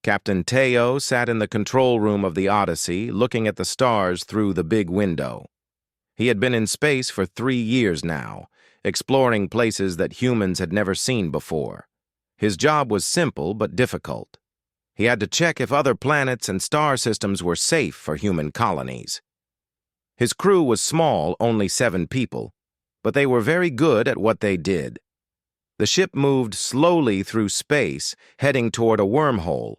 Captain Teo sat in the control room of the Odyssey, looking at the stars through the big window. He had been in space for 3 years now, exploring places that humans had never seen before. His job was simple but difficult. He had to check if other planets and star systems were safe for human colonies. His crew was small, only 7 people, but they were very good at what they did. The ship moved slowly through space, heading toward a wormhole.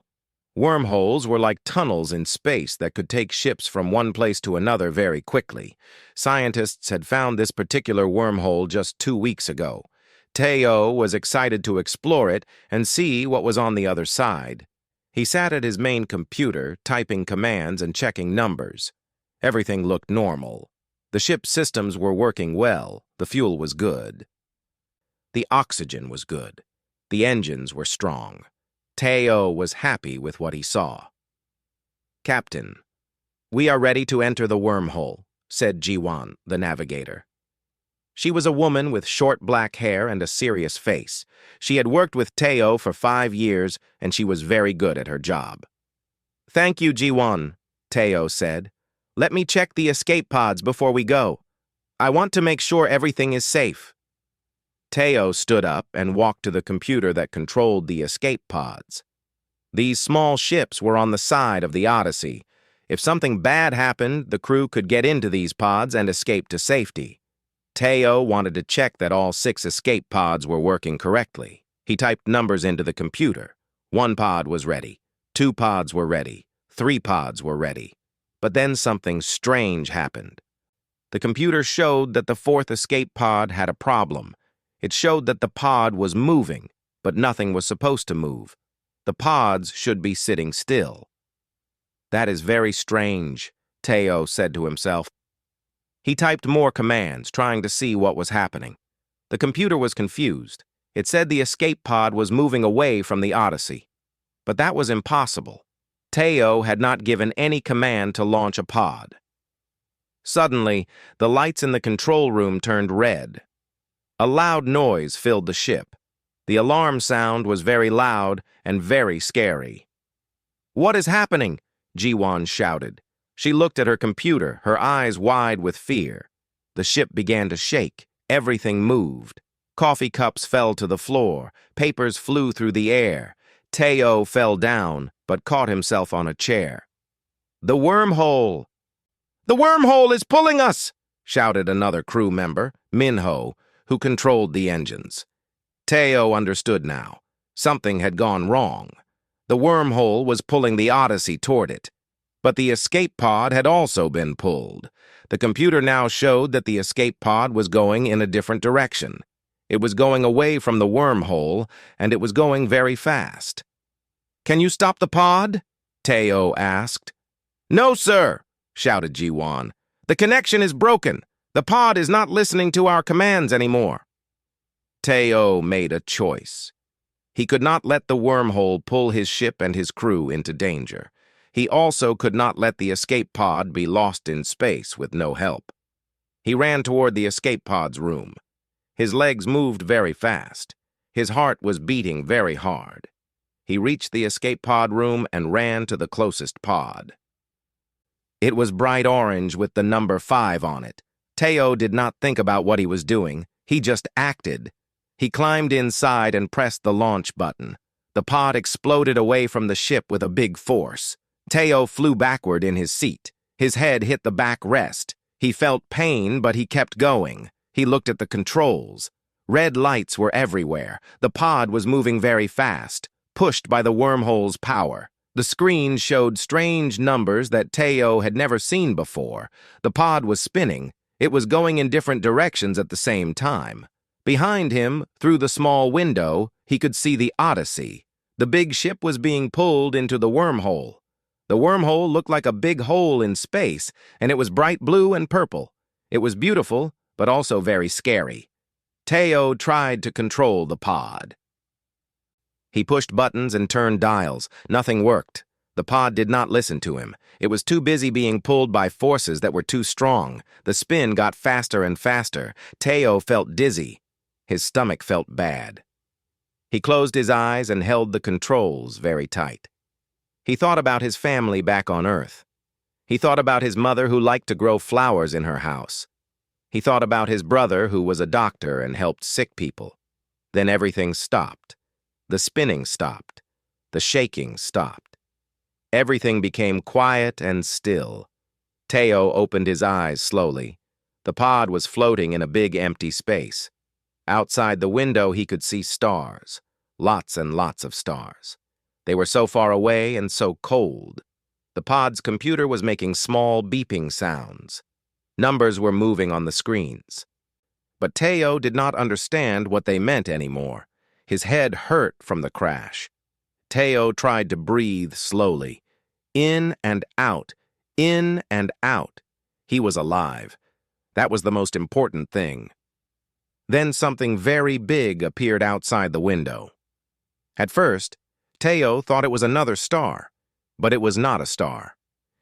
Wormholes were like tunnels in space that could take ships from one place to another very quickly. Scientists had found this particular wormhole just 2 weeks ago. Teo was excited to explore it and see what was on the other side. He sat at his main computer, typing commands and checking numbers. Everything looked normal. The ship's systems were working well. The fuel was good. The oxygen was good. The engines were strong. Teo was happy with what he saw. "Captain, we are ready to enter the wormhole," said Jiwan, the navigator. She was a woman with short black hair and a serious face. She had worked with Teo for 5 years, and she was very good at her job. "Thank you, Jiwan," Teo said. "Let me check the escape pods before we go. I want to make sure everything is safe." Teo stood up and walked to the computer that controlled the escape pods. These small ships were on the side of the Odyssey. If something bad happened, the crew could get into these pods and escape to safety. Teo wanted to check that all 6 escape pods were working correctly. He typed numbers into the computer. 1 pod was ready. 2 pods were ready. 3 pods were ready. But then something strange happened. The computer showed that the 4th escape pod had a problem. It showed that the pod was moving, but nothing was supposed to move. The pods should be sitting still. "That is very strange," Teo said to himself. He typed more commands, trying to see what was happening. The computer was confused. It said the escape pod was moving away from the Odyssey. But that was impossible. Teo had not given any command to launch a pod. Suddenly, the lights in the control room turned red. A loud noise filled the ship. The alarm sound was very loud and very scary. "What is happening?" Jiwan shouted. She looked at her computer, her eyes wide with fear. The ship began to shake. Everything moved. Coffee cups fell to the floor. Papers flew through the air. Teo fell down, but caught himself on a chair. "The wormhole! The wormhole is pulling us!" shouted another crew member, Minho, who controlled the engines. Teo understood now. Something had gone wrong. The wormhole was pulling the Odyssey toward it. But the escape pod had also been pulled. The computer now showed that the escape pod was going in a different direction. It was going away from the wormhole, and it was going very fast. "Can you stop the pod?" Teo asked. "No, sir," shouted Jiwan. "The connection is broken. The pod is not listening to our commands anymore." Teo made a choice. He could not let the wormhole pull his ship and his crew into danger. He also could not let the escape pod be lost in space with no help. He ran toward the escape pod's room. His legs moved very fast. His heart was beating very hard. He reached the escape pod room and ran to the closest pod. It was bright orange with the number 5 on it. Teo did not think about what he was doing. He just acted. He climbed inside and pressed the launch button. The pod exploded away from the ship with a big force. Teo flew backward in his seat. His head hit the backrest. He felt pain, but he kept going. He looked at the controls. Red lights were everywhere. The pod was moving very fast, pushed by the wormhole's power. The screen showed strange numbers that Teo had never seen before. The pod was spinning. It was going in different directions at the same time. Behind him, through the small window, he could see the Odyssey. The big ship was being pulled into the wormhole. The wormhole looked like a big hole in space, and it was bright blue and purple. It was beautiful, but also very scary. Teo tried to control the pod. He pushed buttons and turned dials. Nothing worked. The pod did not listen to him. It was too busy being pulled by forces that were too strong. The spin got faster and faster. Teo felt dizzy. His stomach felt bad. He closed his eyes and held the controls very tight. He thought about his family back on Earth. He thought about his mother who liked to grow flowers in her house. He thought about his brother who was a doctor and helped sick people. Then everything stopped. The spinning stopped. The shaking stopped. Everything became quiet and still. Teo opened his eyes slowly. The pod was floating in a big empty space. Outside the window he could see stars. Lots and lots of stars. They were so far away and so cold. The pod's computer was making small beeping sounds. Numbers were moving on the screens. But Teo did not understand what they meant anymore. His head hurt from the crash. Teo tried to breathe slowly. In and out. In and out. He was alive. That was the most important thing. Then something very big appeared outside the window. At first, Teo thought it was another star, but it was not a star.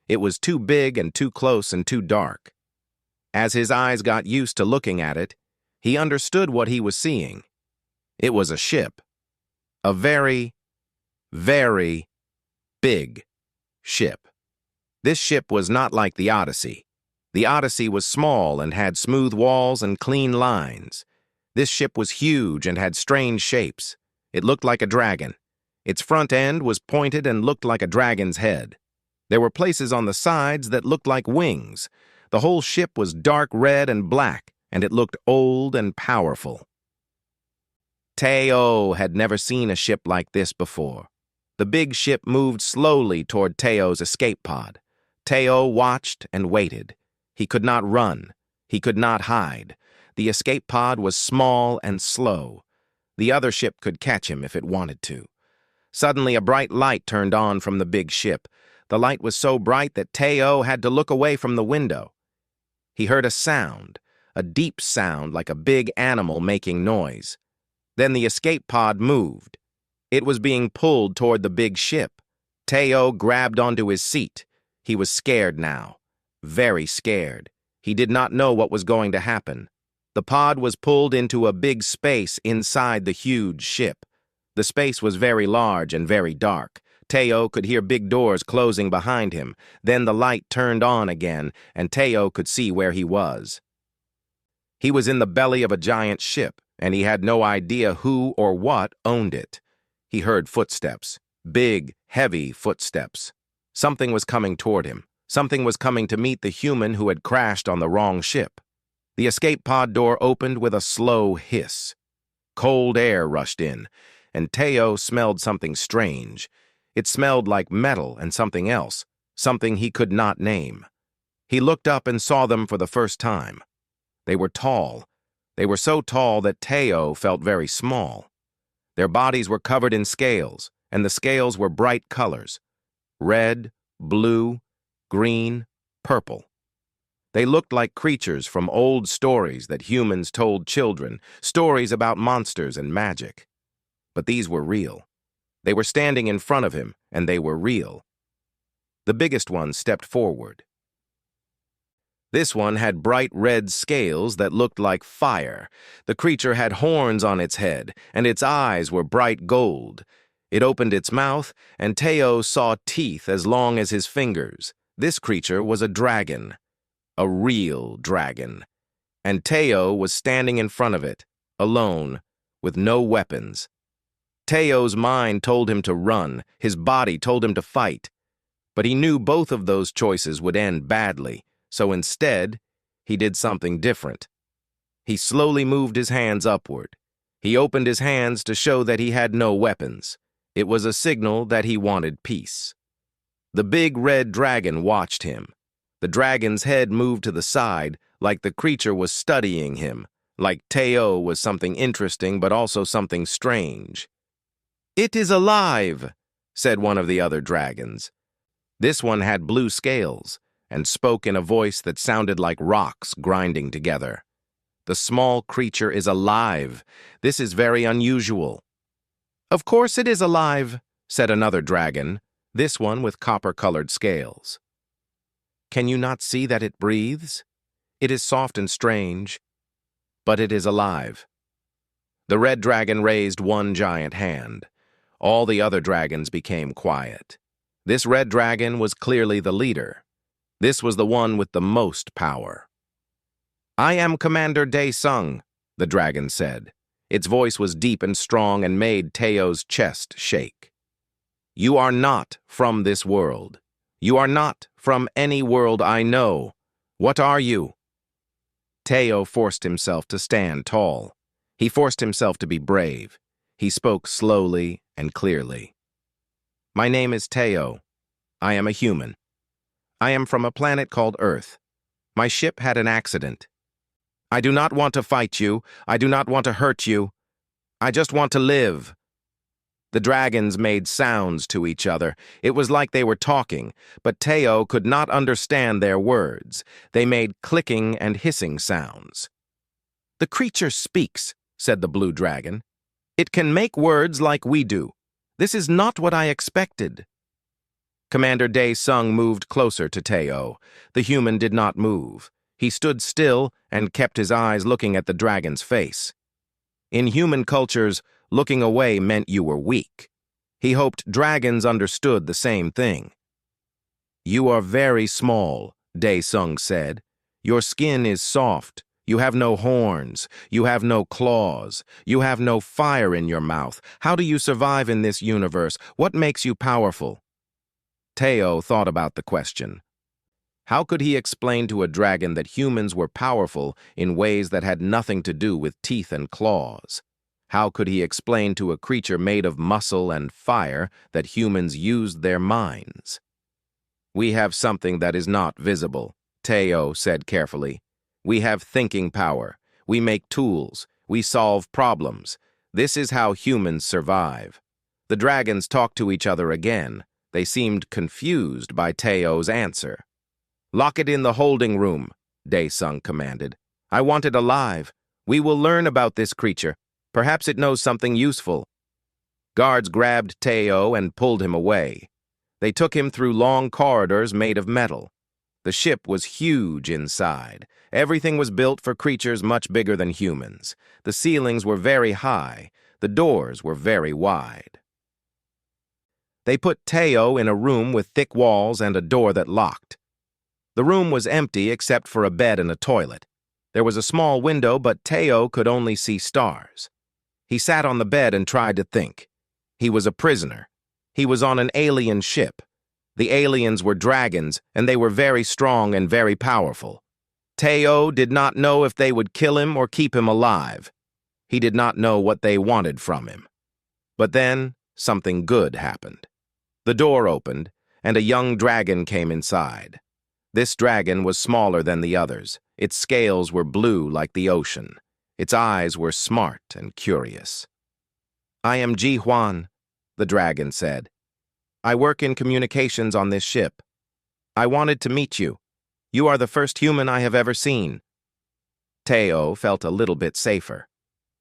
It was too big and too close and too dark. As his eyes got used to looking at it, he understood what he was seeing. It was a ship. A very, very big ship. This ship was not like the Odyssey. The Odyssey was small and had smooth walls and clean lines. This ship was huge and had strange shapes. It looked like a dragon. Its front end was pointed and looked like a dragon's head. There were places on the sides that looked like wings. The whole ship was dark red and black, and it looked old and powerful. Teo had never seen a ship like this before. The big ship moved slowly toward Teo's escape pod. Teo watched and waited. He could not run. He could not hide. The escape pod was small and slow. The other ship could catch him if it wanted to. Suddenly, a bright light turned on from the big ship. The light was so bright that Teo had to look away from the window. He heard a sound, a deep sound like a big animal making noise. Then the escape pod moved. It was being pulled toward the big ship. Teo grabbed onto his seat. He was scared now. Very scared. He did not know what was going to happen. The pod was pulled into a big space inside the huge ship. The space was very large and very dark. Teo could hear big doors closing behind him. Then the light turned on again, and Teo could see where he was. He was in the belly of a giant ship, and he had no idea who or what owned it. He heard footsteps. Big, heavy footsteps. Something was coming toward him. Something was coming to meet the human who had crashed on the wrong ship. The escape pod door opened with a slow hiss. Cold air rushed in, and Teo smelled something strange. It smelled like metal and something else, something he could not name. He looked up and saw them for the first time. They were tall. They were so tall that Teo felt very small. Their bodies were covered in scales, and the scales were bright colors: red, blue, green, purple. They looked like creatures from old stories that humans told children, stories about monsters and magic. But these were real. They were standing in front of him, and they were real. The biggest one stepped forward. This one had bright red scales that looked like fire. The creature had horns on its head, and its eyes were bright gold. It opened its mouth, and Teo saw teeth as long as his fingers. This creature was a dragon. A real dragon. And Teo was standing in front of it, alone, with no weapons. Teo's mind told him to run, his body told him to fight. But he knew both of those choices would end badly, so instead, he did something different. He slowly moved his hands upward. He opened his hands to show that he had no weapons. It was a signal that he wanted peace. The big red dragon watched him. The dragon's head moved to the side, like the creature was studying him, like Teo was something interesting but also something strange. "It is alive," said one of the other dragons. This one had blue scales and spoke in a voice that sounded like rocks grinding together. "The small creature is alive. This is very unusual." "Of course it is alive," said another dragon, this one with copper-colored scales. "Can you not see that it breathes? It is soft and strange, but it is alive." The red dragon raised one giant hand. All the other dragons became quiet. This red dragon was clearly the leader. This was the one with the most power. "I am Commander Dae-sung," the dragon said. Its voice was deep and strong and made Teo's chest shake. "You are not from this world. You are not from any world I know. What are you?" Teo forced himself to stand tall. He forced himself to be brave. He spoke slowly and clearly. "My name is Teo. I am a human. I am from a planet called Earth. My ship had an accident. I do not want to fight you. I do not want to hurt you. I just want to live." The dragons made sounds to each other. It was like they were talking, but Teo could not understand their words. They made clicking and hissing sounds. "The creature speaks," said the blue dragon. "It can make words like we do. This is not what I expected." Commander Dae-sung moved closer to Teo. The human did not move. He stood still and kept his eyes looking at the dragon's face. In human cultures, looking away meant you were weak. He hoped dragons understood the same thing. "You are very small," Dae-sung said. "Your skin is soft. You have no horns. You have no claws. You have no fire in your mouth. How do you survive in this universe? What makes you powerful?" Teo thought about the question. How could he explain to a dragon that humans were powerful in ways that had nothing to do with teeth and claws? How could he explain to a creature made of muscle and fire that humans used their minds? "We have something that is not visible," Teo said carefully. "We have thinking power. We make tools. We solve problems. This is how humans survive." The dragons talked to each other again. They seemed confused by Teo's answer. "Lock it in the holding room," Dae-sung commanded. "I want it alive. We will learn about this creature. Perhaps it knows something useful." Guards grabbed Teo and pulled him away. They took him through long corridors made of metal. The ship was huge inside. Everything was built for creatures much bigger than humans. The ceilings were very high. The doors were very wide. They put Teo in a room with thick walls and a door that locked. The room was empty except for a bed and a toilet. There was a small window, but Teo could only see stars. He sat on the bed and tried to think. He was a prisoner. He was on an alien ship. The aliens were dragons, and they were very strong and very powerful. Teo did not know if they would kill him or keep him alive. He did not know what they wanted from him. But then, something good happened. The door opened, and a young dragon came inside. This dragon was smaller than the others. Its scales were blue like the ocean. Its eyes were smart and curious. "I am Ji-hwan," the dragon said. "I work in communications on this ship. I wanted to meet you. You are the first human I have ever seen." Teo felt a little bit safer.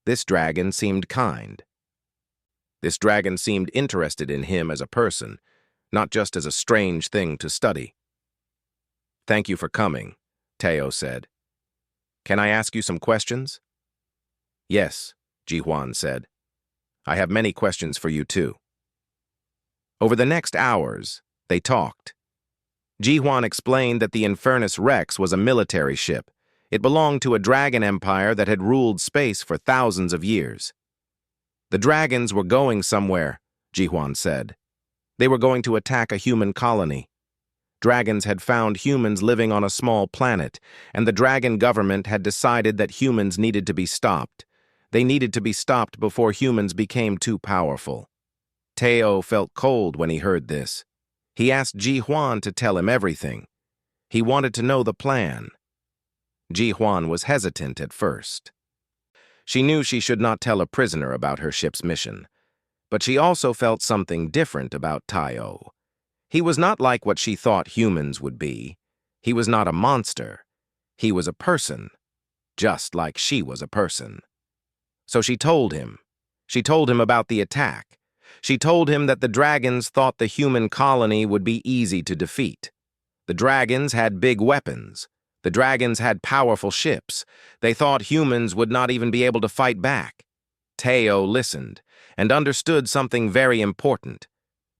This dragon seemed kind. This dragon seemed interested in him as a person, not just as a strange thing to study. "Thank you for coming," Teo said. "Can I ask you some questions?" "Yes," Ji-hwan said. "I have many questions for you too." Over the next hours, they talked. Ji-hwan explained that the Infernus Rex was a military ship. It belonged to a dragon empire that had ruled space for thousands of years. "The dragons were going somewhere," Ji-hwan said. "They were going to attack a human colony. Dragons had found humans living on a small planet, and the dragon government had decided that humans needed to be stopped. They needed to be stopped before humans became too powerful." Teo felt cold when he heard this. He asked Ji-hwan to tell him everything. He wanted to know the plan. Ji-hwan was hesitant at first. She knew she should not tell a prisoner about her ship's mission, but she also felt something different about Teo. He was not like what she thought humans would be. He was not a monster. He was a person, just like she was a person. So she told him. She told him about the attack. She told him that the dragons thought the human colony would be easy to defeat. The dragons had big weapons. The dragons had powerful ships. They thought humans would not even be able to fight back. Teo listened and understood something very important.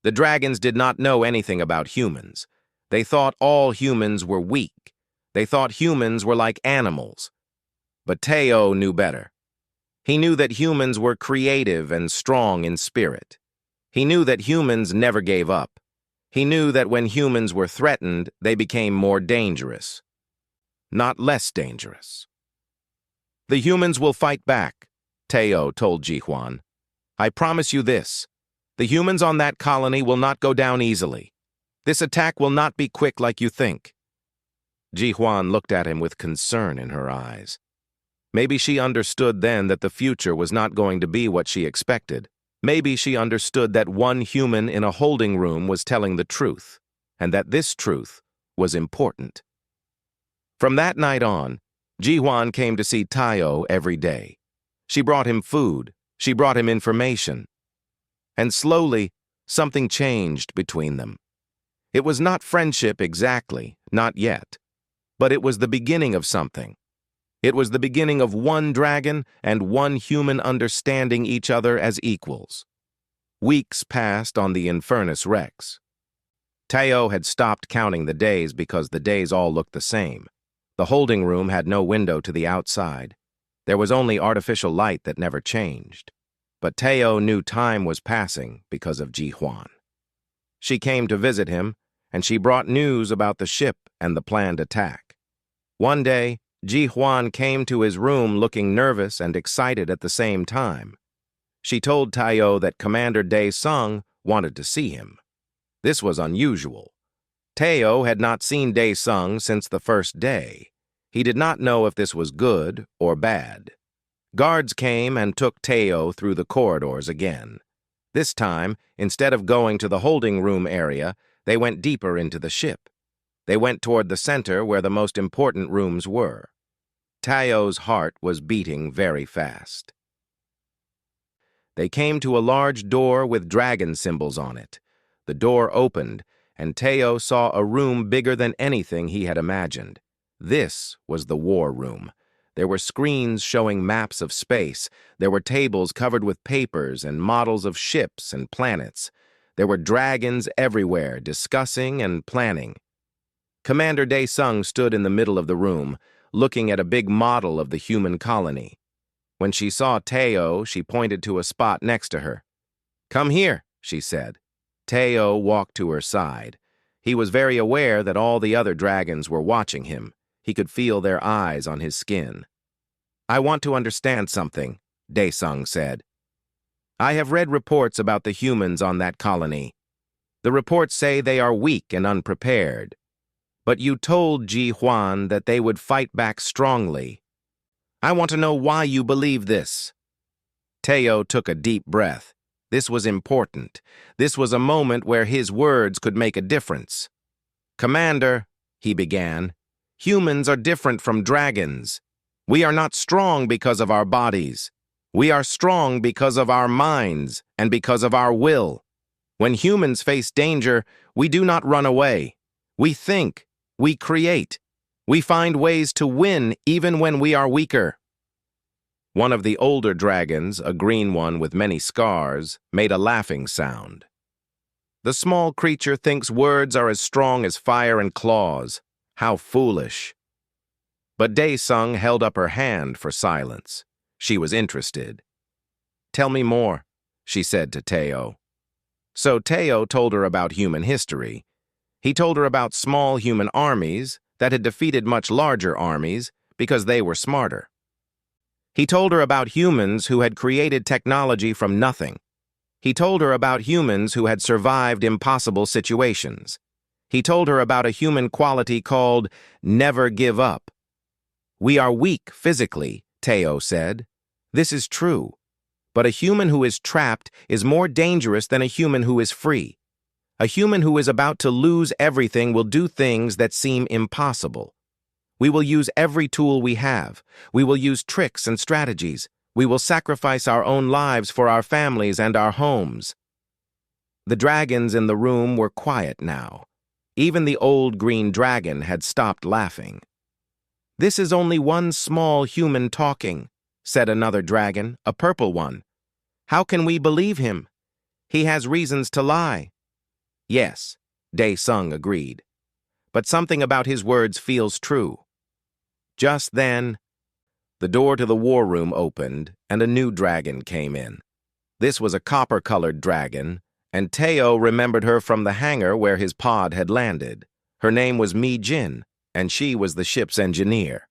The dragons did not know anything about humans. They thought all humans were weak. They thought humans were like animals. But Teo knew better. He knew that humans were creative and strong in spirit. He knew that humans never gave up. He knew that when humans were threatened, they became more dangerous, not less dangerous. The humans will fight back, Teo told Jihuan. I promise you this. The humans on that colony will not go down easily. This attack will not be quick like you think. Jihuan looked at him with concern in her eyes. Maybe she understood then that the future was not going to be what she expected. Maybe she understood that one human in a holding room was telling the truth, and that this truth was important. From that night on, Jihuan came to see Teo every day. She brought him food. She brought him information. And slowly, something changed between them. It was not friendship exactly, not yet. But it was the beginning of something. It was the beginning of one dragon and one human understanding each other as equals. Weeks passed on the Infernus Rex. Teo had stopped counting the days because the days all looked the same. The holding room had no window to the outside. There was only artificial light that never changed. But Teo knew time was passing because of Jihuan. She came to visit him, and she brought news about the ship and the planned attack. One day, Jihuan came to his room looking nervous and excited at the same time. She told Teo that Commander Dae Sung wanted to see him. This was unusual. Teo had not seen Dae Sung since the first day. He did not know if this was good or bad. Guards came and took Teo through the corridors again. This time, instead of going to the holding room area, they went deeper into the ship. They went toward the center where the most important rooms were. Teo's heart was beating very fast. They came to a large door with dragon symbols on it. The door opened, and Teo saw a room bigger than anything he had imagined. This was the war room. There were screens showing maps of space. There were tables covered with papers and models of ships and planets. There were dragons everywhere, discussing and planning. Commander Dae Sung stood in the middle of the room, looking at a big model of the human colony. When she saw Teo, she pointed to a spot next to her. "Come here," she said. Teo walked to her side. He was very aware that all the other dragons were watching him. He could feel their eyes on his skin. "I want to understand something," Dae Sung said. "I have read reports about the humans on that colony. The reports say they are weak and unprepared. But you told Jihuan that they would fight back strongly. I want to know why you believe this." Teo took a deep breath. This was important. This was a moment where his words could make a difference. "Commander," he began, "humans are different from dragons. We are not strong because of our bodies. We are strong because of our minds and because of our will. When humans face danger, we do not run away. We think, we create. We find ways to win even when we are weaker." One of the older dragons, a green one with many scars, made a laughing sound. "The small creature thinks words are as strong as fire and claws. How foolish." But Dae Sung held up her hand for silence. She was interested. "Tell me more," she said to Teo. So Teo told her about human history. He told her about small human armies that had defeated much larger armies because they were smarter. He told her about humans who had created technology from nothing. He told her about humans who had survived impossible situations. He told her about a human quality called never give up. "We are weak physically," Teo said. "This is true. But a human who is trapped is more dangerous than a human who is free. A human who is about to lose everything will do things that seem impossible. We will use every tool we have. We will use tricks and strategies. We will sacrifice our own lives for our families and our homes." The dragons in the room were quiet now. Even the old green dragon had stopped laughing. "This is only one small human talking," said another dragon, a purple one. "How can we believe him? He has reasons to lie. Yes, Dae-sung agreed. But something about his words feels true. Just then, the door to the war room opened, and a new dragon came in. This was a copper-colored dragon, and Teo remembered her from the hangar where his pod had landed. Her name was Mi-jin, and she was the ship's engineer.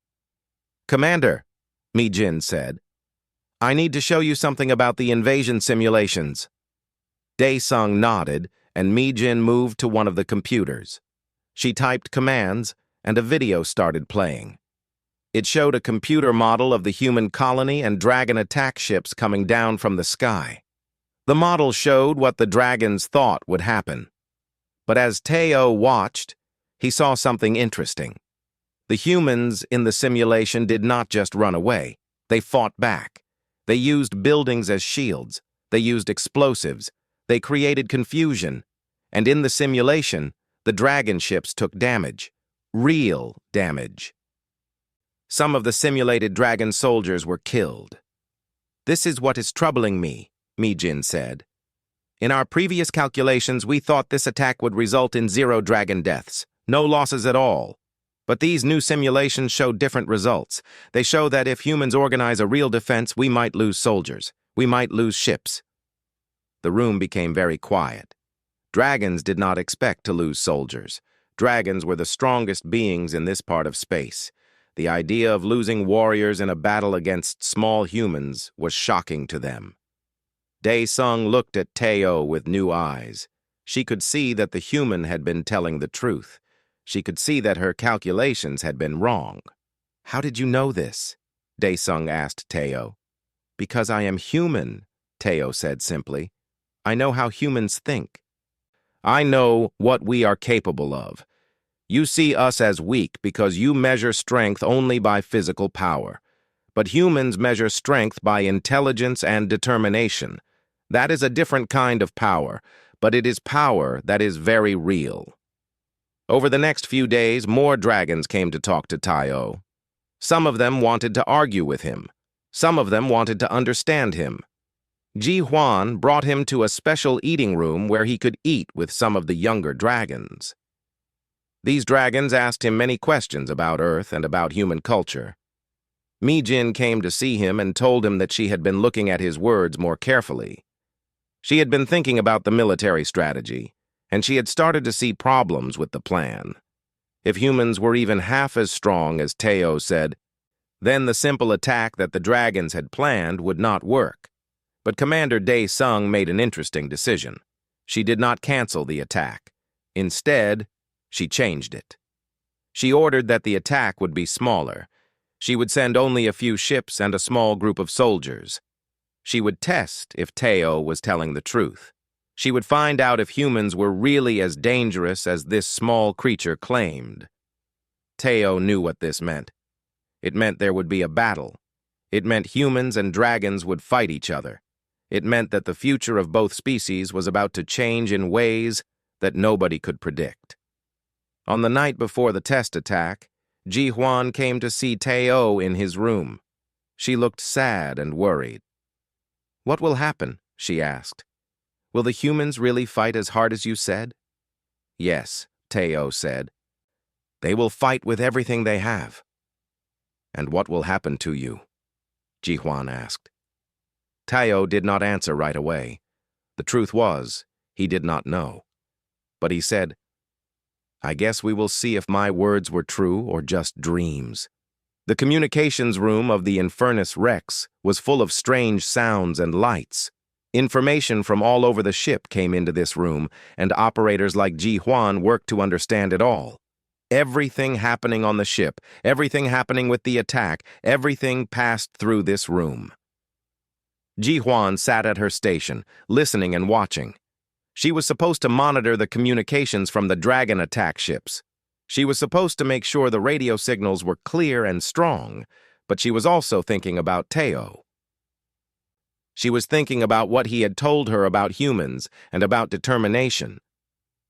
"Commander," Mi-jin said, "I need to show you something about the invasion simulations." Dae-sung nodded, and Mi-jin moved to one of the computers. She typed commands, and a video started playing. It showed a computer model of the human colony and dragon attack ships coming down from the sky. The model showed what the dragons thought would happen. But as Teo watched, he saw something interesting. The humans in the simulation did not just run away. They fought back. They used buildings as shields. They used explosives. They created confusion. And in the simulation, the dragon ships took damage. Real damage. Some of the simulated dragon soldiers were killed. "This is what is troubling me," Mi-jin said. "In our previous calculations, we thought this attack would result in 0 dragon deaths, no losses at all. But these new simulations show different results. They show that if humans organize a real defense, we might lose soldiers. We might lose ships." The room became very quiet. Dragons did not expect to lose soldiers. Dragons were the strongest beings in this part of space. The idea of losing warriors in a battle against small humans was shocking to them. Dae-sung looked at Teo with new eyes. She could see that the human had been telling the truth. She could see that her calculations had been wrong. "How did you know this?" Dae-sung asked Teo. "Because I am human," Teo said simply. "I know how humans think. I know what we are capable of. You see us as weak because you measure strength only by physical power. But humans measure strength by intelligence and determination. That is a different kind of power, but it is power that is very real." Over the next few days, more dragons came to talk to Teo. Some of them wanted to argue with him. Some of them wanted to understand him. Ji-hwan brought him to a special eating room where he could eat with some of the younger dragons. These dragons asked him many questions about Earth and about human culture. Mi-jin came to see him and told him that she had been looking at his words more carefully. She had been thinking about the military strategy, and she had started to see problems with the plan. If humans were even half as strong as Teo said, then the simple attack that the dragons had planned would not work. But Commander Dae-sung made an interesting decision. She did not cancel the attack. Instead, she changed it. She ordered that the attack would be smaller. She would send only a few ships and a small group of soldiers. She would test if Teo was telling the truth. She would find out if humans were really as dangerous as this small creature claimed. Teo knew what this meant. It meant there would be a battle. It meant humans and dragons would fight each other. It meant that the future of both species was about to change in ways that nobody could predict. On the night before the test attack, Ji-hwan came to see Teo in his room. She looked sad and worried. "What will happen?" she asked. "Will the humans really fight as hard as you said?" "Yes," Teo said. "They will fight with everything they have." "And what will happen to you?" Ji-hwan asked. Teo did not answer right away. The truth was, he did not know. But he said, "I guess we will see if my words were true or just dreams." The communications room of the Infernus Rex was full of strange sounds and lights. Information from all over the ship came into this room, and operators like Ji-hwan worked to understand it all. Everything happening on the ship, everything happening with the attack, everything passed through this room. Ji-hwan sat at her station, listening and watching. She was supposed to monitor the communications from the dragon attack ships. She was supposed to make sure the radio signals were clear and strong, but she was also thinking about Teo. She was thinking about what he had told her about humans and about determination.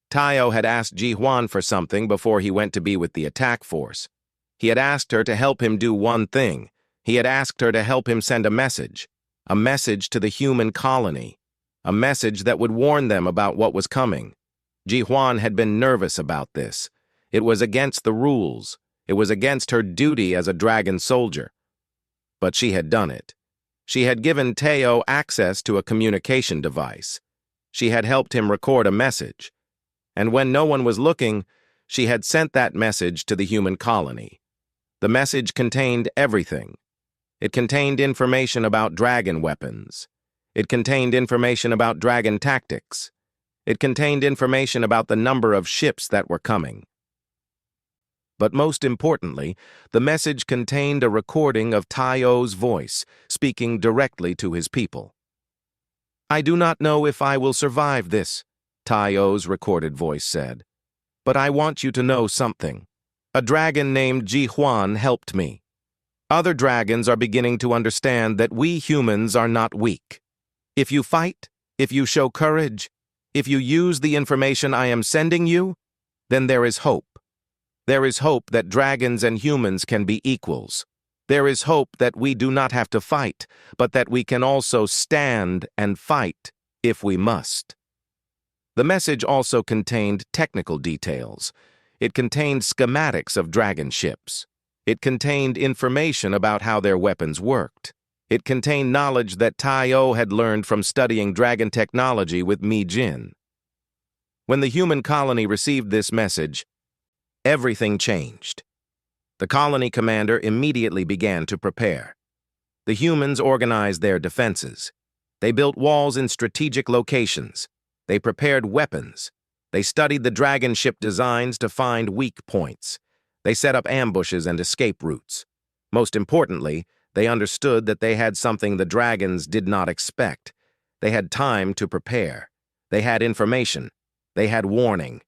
Teo had asked Ji-hwan for something before he went to be with the attack force. He had asked her to help him do one thing. He had asked her to help him send a message to the human colony, a message that would warn them about what was coming. Ji-hwan had been nervous about this. It was against the rules. It was against her duty as a dragon soldier. But she had done it. She had given Teo access to a communication device. She had helped him record a message. And when no one was looking, she had sent that message to the human colony. The message contained everything. It contained information about dragon weapons. It contained information about dragon tactics. It contained information about the number of ships that were coming. But most importantly, the message contained a recording of Teo's voice, speaking directly to his people. "I do not know if I will survive this," Teo's recorded voice said. "But I want you to know something. A dragon named Ji-hwan helped me. Other dragons are beginning to understand that we humans are not weak. If you fight, if you show courage, if you use the information I am sending you, then there is hope. There is hope that dragons and humans can be equals. There is hope that we do not have to fight, but that we can also stand and fight if we must." The message also contained technical details. It contained schematics of dragon ships. It contained information about how their weapons worked. It contained knowledge that Teo had learned from studying dragon technology with Mi Jin. When the human colony received this message, everything changed. The colony commander immediately began to prepare. The humans organized their defenses. They built walls in strategic locations. They prepared weapons. They studied the dragon ship designs to find weak points. They set up ambushes and escape routes. Most importantly, they understood that they had something the dragons did not expect. They had time to prepare. They had information. They had warning.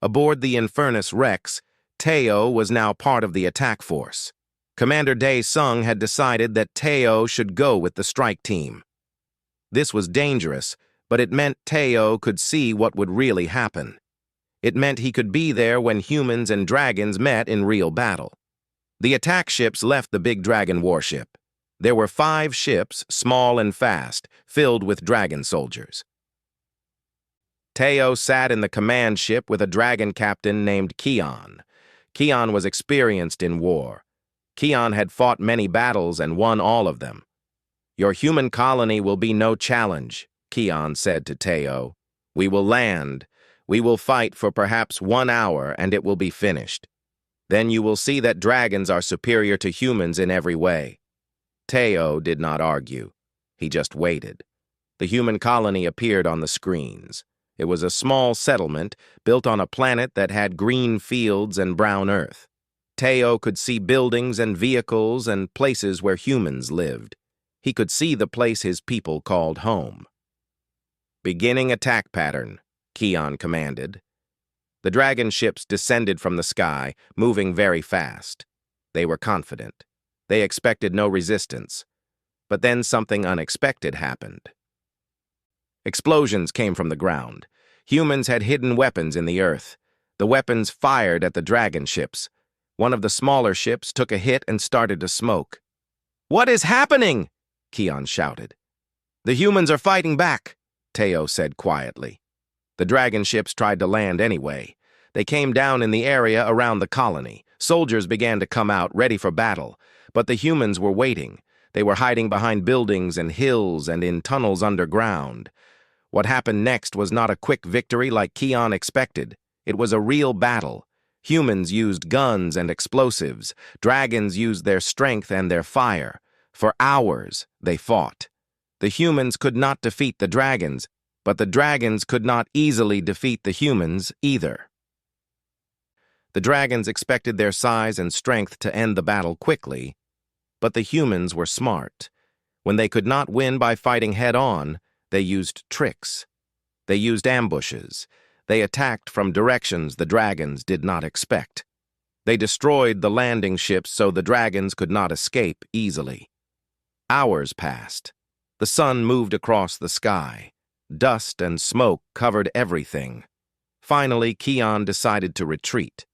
Aboard the Infernus Rex, Teo was now part of the attack force. Commander Dae-sung had decided that Teo should go with the strike team. This was dangerous, but it meant Teo could see what would really happen. It meant he could be there when humans and dragons met in real battle. The attack ships left the big dragon warship. There were 5 ships, small and fast, filled with dragon soldiers. Teo sat in the command ship with a dragon captain named Keon. Keon was experienced in war. Keon had fought many battles and won all of them. "Your human colony will be no challenge," Keon said to Teo. "We will land. We will fight for perhaps 1 hour and it will be finished. Then you will see that dragons are superior to humans in every way." Teo did not argue. He just waited. The human colony appeared on the screens. It was a small settlement built on a planet that had green fields and brown earth. Teo could see buildings and vehicles and places where humans lived. He could see the place his people called home. "Beginning attack pattern," Keon commanded. The dragon ships descended from the sky, moving very fast. They were confident. They expected no resistance. But then something unexpected happened. Explosions came from the ground. Humans had hidden weapons in the earth. The weapons fired at the dragon ships. One of the smaller ships took a hit and started to smoke. "What is happening?" Keon shouted. "The humans are fighting back," Teo said quietly. The dragon ships tried to land anyway. They came down in the area around the colony. Soldiers began to come out, ready for battle. But the humans were waiting. They were hiding behind buildings and hills and in tunnels underground. What happened next was not a quick victory like Keon expected. It was a real battle. Humans used guns and explosives. Dragons used their strength and their fire. For hours, they fought. The humans could not defeat the dragons, but the dragons could not easily defeat the humans either. The dragons expected their size and strength to end the battle quickly, but the humans were smart. When they could not win by fighting head-on, they used tricks. They used ambushes. They attacked from directions the dragons did not expect. They destroyed the landing ships so the dragons could not escape easily. Hours passed. The sun moved across the sky. Dust and smoke covered everything. Finally, Keon decided to retreat.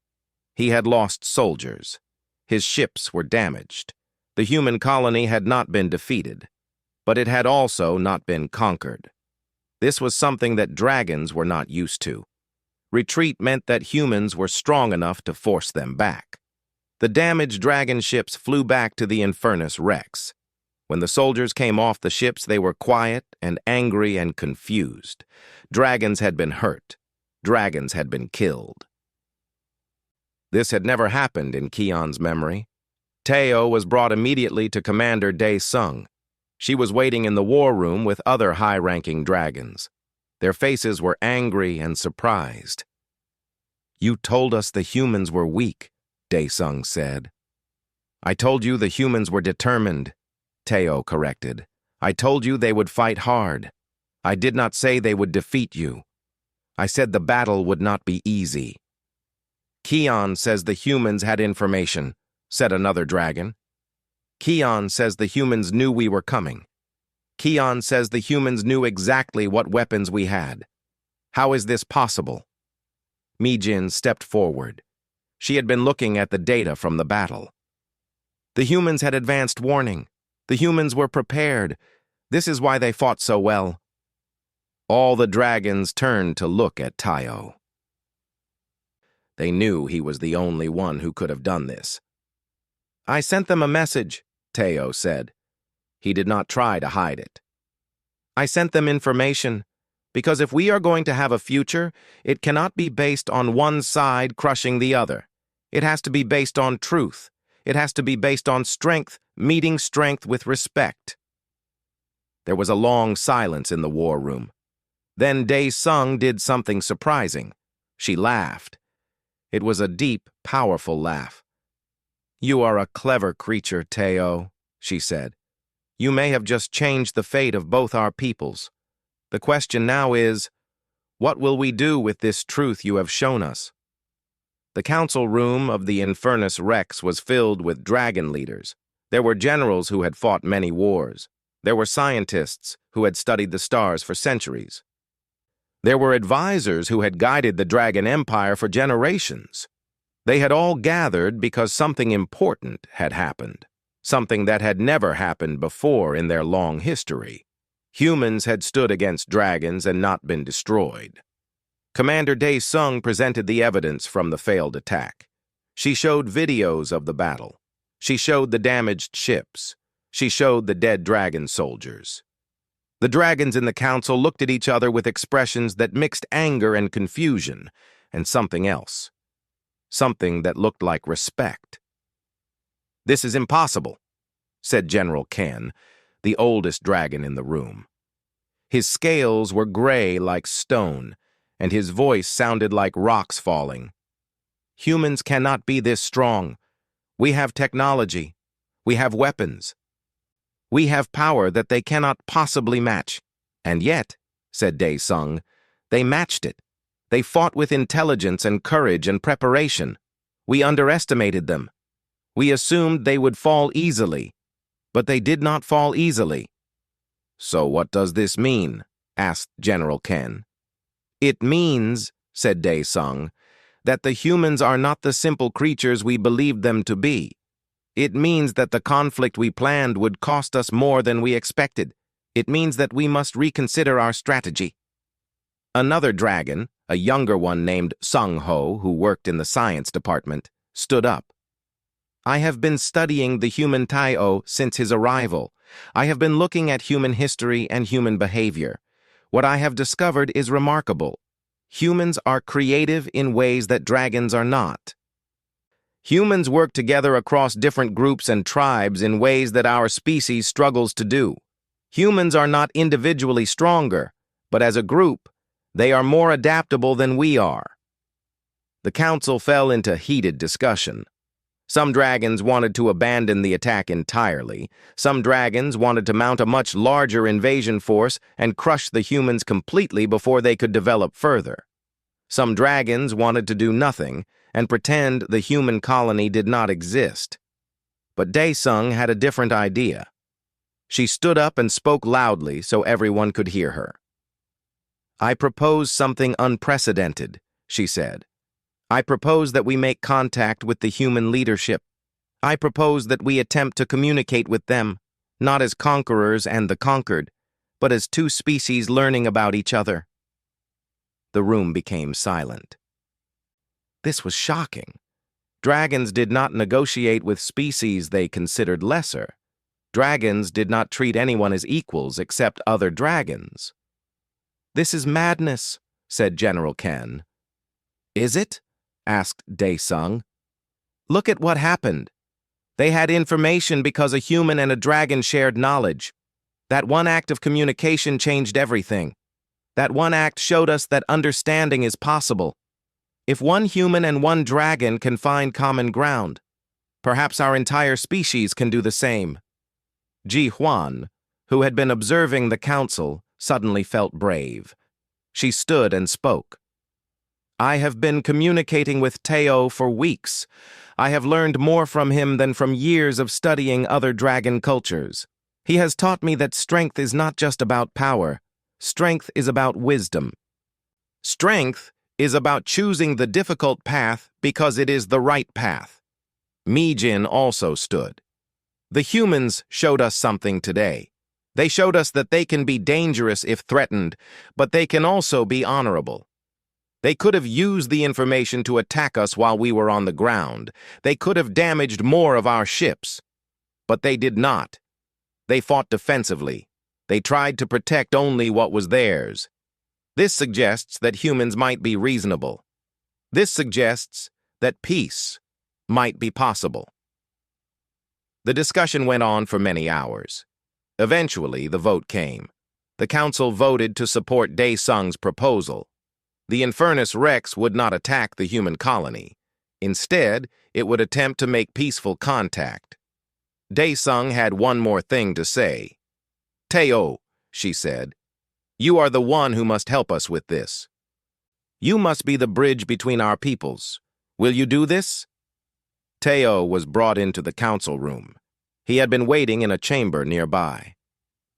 He had lost soldiers. His ships were damaged. The human colony had not been defeated, but it had also not been conquered. This was something that dragons were not used to. Retreat meant that humans were strong enough to force them back. The damaged dragon ships flew back to the Infernus Rex. When the soldiers came off the ships, they were quiet and angry and confused. Dragons had been hurt. Dragons had been killed. This had never happened in Keon's memory. Teo was brought immediately to Commander Dae Sung. She was waiting in the war room with other high-ranking dragons. Their faces were angry and surprised. "You told us the humans were weak," Dae Sung said. "I told you the humans were determined," Teo corrected. "I told you they would fight hard. I did not say they would defeat you. I said the battle would not be easy." "Keon says the humans had information," said another dragon. "Keon says the humans knew we were coming. Keon says the humans knew exactly what weapons we had. How is this possible?" Mi-Jin stepped forward. She had been looking at the data from the battle. "The humans had advanced warning. The humans were prepared. This is why they fought so well." All the dragons turned to look at Teo. They knew he was the only one who could have done this. "I sent them a message," Teo said. He did not try to hide it. "I sent them information, because if we are going to have a future, it cannot be based on one side crushing the other. It has to be based on truth. It has to be based on strength, meeting strength with respect." There was a long silence in the war room. Then Dae Sung did something surprising. She laughed. It was a deep, powerful laugh. "You are a clever creature, Teo," she said. "You may have just changed the fate of both our peoples. The question now is, what will we do with this truth you have shown us?" The council room of the Infernus Rex was filled with dragon leaders. There were generals who had fought many wars. There were scientists who had studied the stars for centuries. There were advisors who had guided the Dragon Empire for generations. They had all gathered because something important had happened, something that had never happened before in their long history. Humans had stood against dragons and not been destroyed. Commander Dae Sung presented the evidence from the failed attack. She showed videos of the battle. She showed the damaged ships. She showed the dead dragon soldiers. The dragons in the council looked at each other with expressions that mixed anger and confusion, and something else. Something that looked like respect. "This is impossible," said General Ken, the oldest dragon in the room. His scales were gray like stone, and his voice sounded like rocks falling. "Humans cannot be this strong. We have technology. We have weapons. We have power that they cannot possibly match. And yet," said Dae Sung, "they matched it. They fought with intelligence and courage and preparation. We underestimated them. We assumed they would fall easily, but they did not fall easily." "So what does this mean?" asked General Ken. "It means," said Dae Sung, "that the humans are not the simple creatures we believed them to be. It means that the conflict we planned would cost us more than we expected. It means that we must reconsider our strategy." Another dragon, a younger one named Sung Ho, who worked in the science department, stood up. "I have been studying the human Teo since his arrival. I have been looking at human history and human behavior. What I have discovered is remarkable. Humans are creative in ways that dragons are not. Humans work together across different groups and tribes in ways that our species struggles to do. Humans are not individually stronger, but as a group, they are more adaptable than we are." The council fell into heated discussion. Some dragons wanted to abandon the attack entirely. Some dragons wanted to mount a much larger invasion force and crush the humans completely before they could develop further. Some dragons wanted to do nothing and pretend the human colony did not exist. But Dae Sung had a different idea. She stood up and spoke loudly so everyone could hear her. "I propose something unprecedented," she said. "I propose that we make contact with the human leadership. I propose that we attempt to communicate with them, not as conquerors and the conquered, but as two species learning about each other." The room became silent. This was shocking. Dragons did not negotiate with species they considered lesser. Dragons did not treat anyone as equals except other dragons. "This is madness," said General Ken. "Is it?" asked Dae-sung. "Look at what happened. They had information because a human and a dragon shared knowledge. That one act of communication changed everything. That one act showed us that understanding is possible. If one human and one dragon can find common ground, perhaps our entire species can do the same." Ji Hwan, who had been observing the council, suddenly felt brave. She stood and spoke. "I have been communicating with Teo for weeks. I have learned more from him than from years of studying other dragon cultures. He has taught me that strength is not just about power. Strength is about wisdom. Strength is about choosing the difficult path because it is the right path." Mi-jin also stood. "The humans showed us something today. They showed us that they can be dangerous if threatened, but they can also be honorable. They could have used the information to attack us while we were on the ground. They could have damaged more of our ships. But they did not. They fought defensively. They tried to protect only what was theirs. This suggests that humans might be reasonable. This suggests that peace might be possible." The discussion went on for many hours. Eventually, the vote came. The council voted to support Dae-sung's proposal. The Infernus Rex would not attack the human colony. Instead, it would attempt to make peaceful contact. Dae-sung had one more thing to say. "Teo," she said, "you are the one who must help us with this. You must be the bridge between our peoples. Will you do this?" Teo was brought into the council room. He had been waiting in a chamber nearby.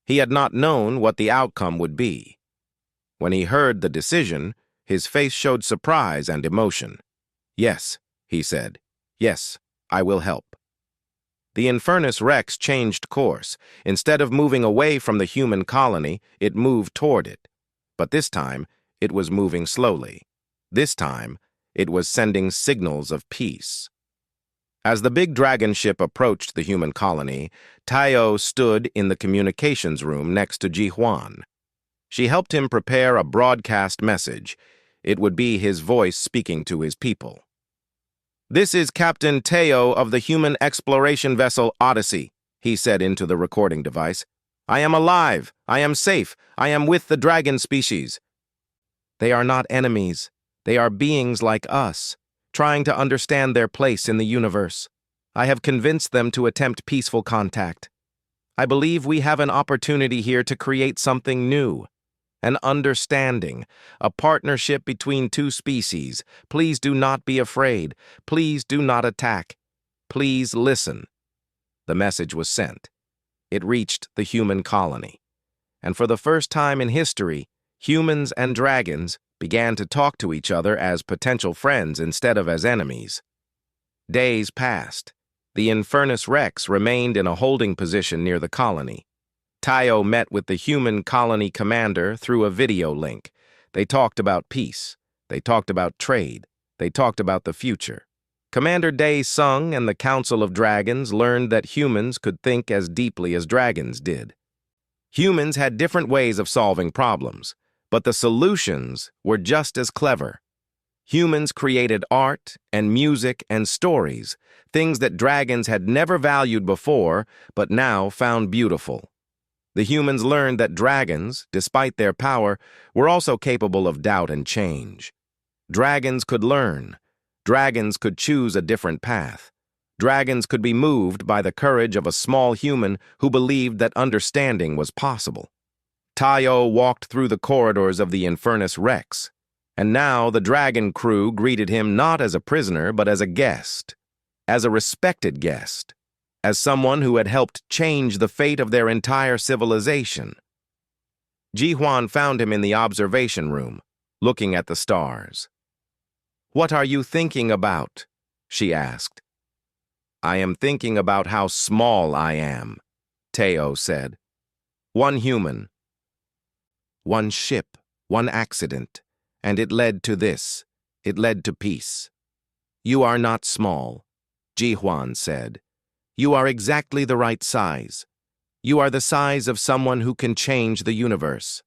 He had not known what the outcome would be. When he heard the decision, his face showed surprise and emotion. "Yes," he said. "Yes, I will help." The Infernus Rex changed course. Instead of moving away from the human colony, it moved toward it. But this time, it was moving slowly. This time, it was sending signals of peace. As the big dragon ship approached the human colony, Teo stood in the communications room next to Ji Hwan. She helped him prepare a broadcast message. It would be his voice speaking to his people. "This is Captain Teo of the human exploration vessel Odyssey," he said into the recording device. "I am alive. I am safe. I am with the dragon species. They are not enemies. They are beings like us, trying to understand their place in the universe. I have convinced them to attempt peaceful contact. I believe we have an opportunity here to create something new. An understanding, a partnership between two species. Please do not be afraid. Please do not attack. Please listen." The message was sent. It reached the human colony. And for the first time in history, humans and dragons began to talk to each other as potential friends instead of as enemies. Days passed. The Infernus Rex remained in a holding position near the colony. Teo met with the human colony commander through a video link. They talked about peace. They talked about trade. They talked about the future. Commander Dae-sung and the Council of Dragons learned that humans could think as deeply as dragons did. Humans had different ways of solving problems, but the solutions were just as clever. Humans created art and music and stories, things that dragons had never valued before, but now found beautiful. The humans learned that dragons, despite their power, were also capable of doubt and change. Dragons could learn. Dragons could choose a different path. Dragons could be moved by the courage of a small human who believed that understanding was possible. Teo walked through the corridors of the Infernus Rex, and now the dragon crew greeted him not as a prisoner but as a guest, as a respected guest, as someone who had helped change the fate of their entire civilization. Ji Hwan found him in the observation room, looking at the stars. "What are you thinking about?" she asked. "I am thinking about how small I am," Teo said. "One human, one ship, one accident, and it led to this. It led to peace. You are not small, Ji-Huan said. You are exactly the right size. You are the size of someone who can change the universe.